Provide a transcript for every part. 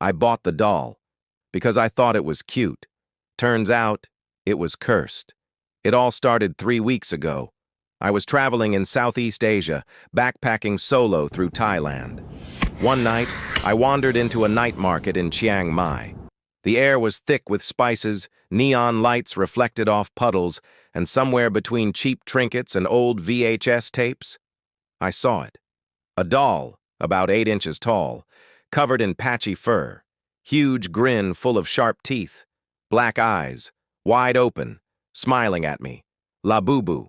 I bought the doll because I thought it was cute. Turns out, it was cursed. It all started 3 weeks ago. I was traveling in Southeast Asia, backpacking solo through Thailand. One night, I wandered into a night market in Chiang Mai. The air was thick with spices, neon lights reflected off puddles, and somewhere between cheap trinkets and old VHS tapes, I saw it. A doll, about 8 inches tall, covered in patchy fur, huge grin full of sharp teeth, black eyes, wide open, smiling at me. Labubu.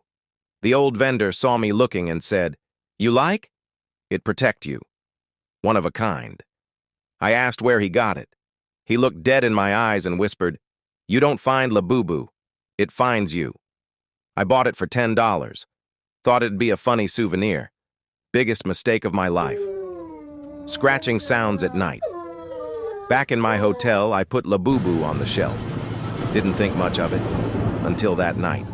The old vendor saw me looking and said, "You like? It protect you. One of a kind." I asked where he got it. He looked dead in my eyes and whispered, "You don't find Labubu. It finds you." I bought it for $10. Thought it'd be a funny souvenir. Biggest mistake of my life. Scratching sounds at night. Back in my hotel, I put Labubu on the shelf. Didn't think much of it until that night.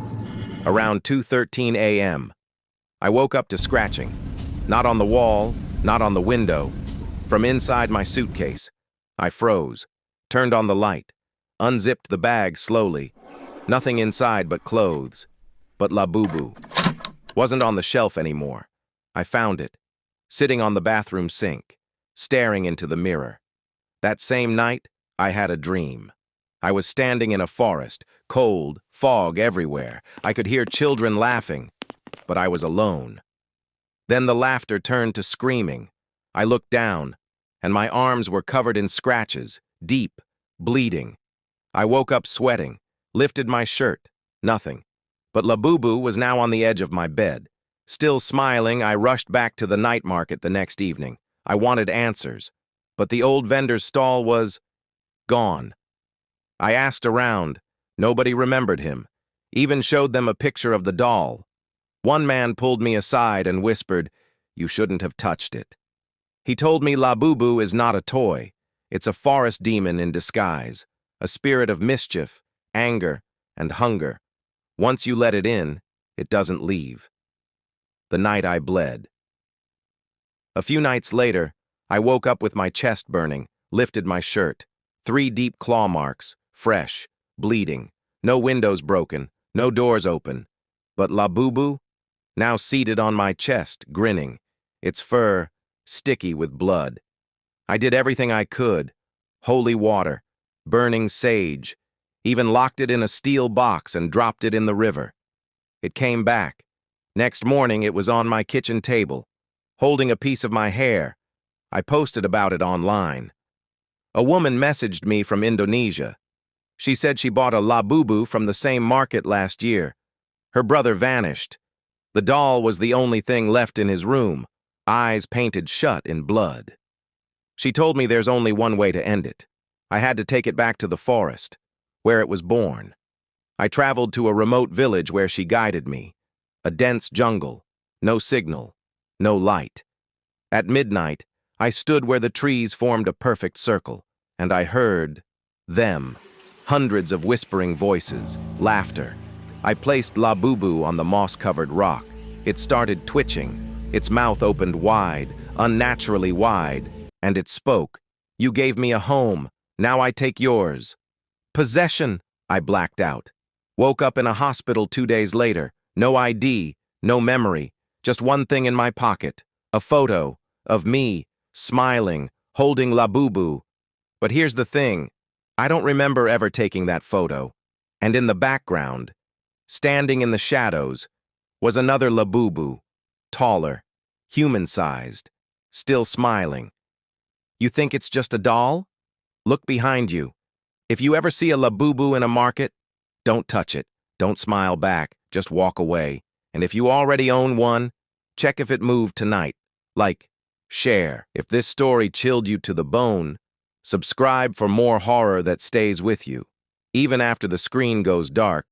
Around 2:13 a.m., I woke up to scratching. Not on the wall, not on the window. From inside my suitcase. I froze, turned on the light, unzipped the bag slowly. Nothing inside but clothes. But Labubu wasn't on the shelf anymore. I found it, sitting on the bathroom sink, staring into the mirror. That same night, I had a dream. I was standing in a forest, cold, fog everywhere. I could hear children laughing, but I was alone. Then the laughter turned to screaming. I looked down, and my arms were covered in scratches, deep, bleeding. I woke up sweating, lifted my shirt, nothing. But Labubu was now on the edge of my bed. Still smiling, I rushed back to the night market the next evening. I wanted answers, but the old vendor's stall was gone. I asked around. Nobody remembered him, even showed them a picture of the doll. One man pulled me aside and whispered, "You shouldn't have touched it." He told me Labubu is not a toy. It's a forest demon in disguise, a spirit of mischief, anger, and hunger. Once you let it in, it doesn't leave. The night I bled. A few nights later, I woke up with my chest burning, lifted my shirt. 3 deep claw marks, fresh, bleeding, no windows broken, no doors open. But Labubu, now seated on my chest, grinning, its fur sticky with blood. I did everything I could, holy water, burning sage, even locked it in a steel box and dropped it in the river. It came back. Next morning, it was on my kitchen table, holding a piece of my hair. I posted about it online. A woman messaged me from Indonesia. She said she bought a Labubu from the same market last year. Her brother vanished. The doll was the only thing left in his room, eyes painted shut in blood. She told me there's only one way to end it. I had to take it back to the forest, where it was born. I traveled to a remote village where she guided me. A dense jungle, no signal, no light. At midnight, I stood where the trees formed a perfect circle, and I heard them, hundreds of whispering voices, laughter. I placed Labubu on the moss-covered rock. It started twitching. Its mouth opened wide, unnaturally wide, and it spoke. "You gave me a home. Now I take yours." "Possession," I blacked out. Woke up in a hospital 2 days later. No ID, no memory, just one thing in my pocket, a photo of me, smiling, holding Labubu. But here's the thing, I don't remember ever taking that photo. And in the background, standing in the shadows, was another Labubu, taller, human-sized, still smiling. You think it's just a doll? Look behind you. If you ever see a Labubu in a market, don't touch it. Don't smile back, just walk away. And if you already own one, check if it moved tonight. Like, share. If this story chilled you to the bone, subscribe for more horror that stays with you. Even after the screen goes dark,